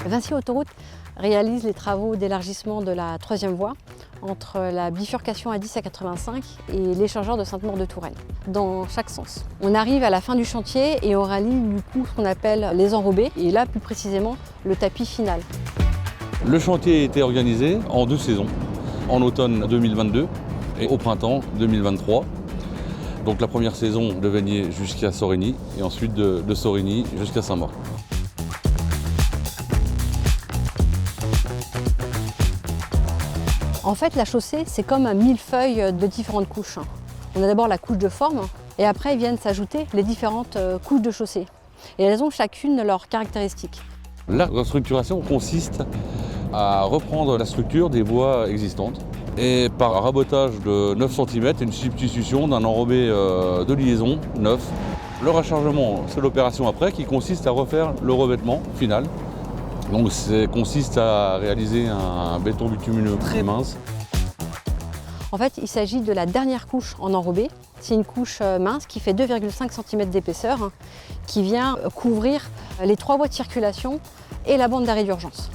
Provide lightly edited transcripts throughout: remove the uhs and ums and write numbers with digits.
Vinci Autoroute réalise les travaux d'élargissement de la 3e voie entre la bifurcation A10 à 85 et l'échangeur de Sainte-Maure-de-Touraine, dans chaque sens. On arrive à la fin du chantier et on rallie du coup ce qu'on appelle les enrobés, et là plus précisément le tapis final. Le chantier a été organisé en 2 saisons, en automne 2022 et au printemps 2023. Donc la première saison de Vaigné jusqu'à Sorigny et ensuite de Sorigny jusqu'à Saint-Maur. En fait, la chaussée, c'est comme un millefeuille de différentes couches. On a d'abord la couche de forme et après viennent s'ajouter les différentes couches de chaussée. Et elles ont chacune leurs caractéristiques. La restructuration consiste à reprendre la structure des voies existantes et par un rabotage de 9 cm, une substitution d'un enrobé de liaison neuf. Le rechargement, c'est l'opération après qui consiste à refaire le revêtement final. Donc ça consiste à réaliser un béton bitumineux très mince. En fait, il s'agit de la dernière couche en enrobé. C'est une couche mince qui fait 2,5 cm d'épaisseur, qui vient couvrir les 3 voies de circulation et la bande d'arrêt d'urgence.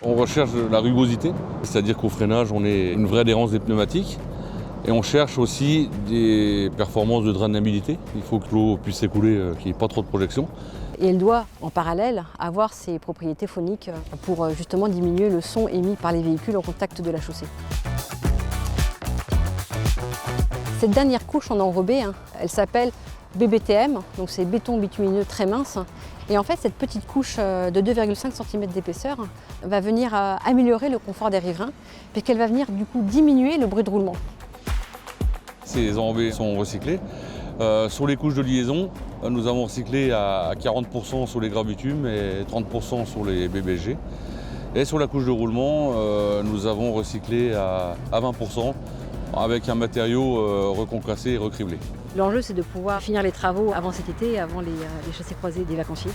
On recherche la rugosité, c'est-à-dire qu'au freinage, on ait une vraie adhérence des pneumatiques. Et on cherche aussi des performances de drainabilité. Il faut que l'eau puisse s'écouler, qu'il n'y ait pas trop de projection. Et elle doit, en parallèle, avoir ses propriétés phoniques pour justement diminuer le son émis par les véhicules au contact de la chaussée. Cette dernière couche en enrobé, elle s'appelle BBTM, donc c'est béton bitumineux très mince. Et en fait, cette petite couche de 2,5 cm d'épaisseur va venir améliorer le confort des riverains, puisqu'elle va venir du coup diminuer le bruit de roulement. Ces enrobés sont recyclés. Sur les couches de liaison, nous avons recyclé à 40% sur les gravitumes et 30% sur les BBG. Et sur la couche de roulement, nous avons recyclé à 20% avec un matériau reconcassé et recriblé. L'enjeu, c'est de pouvoir finir les travaux avant cet été, avant les chassés croisés des vacanciers.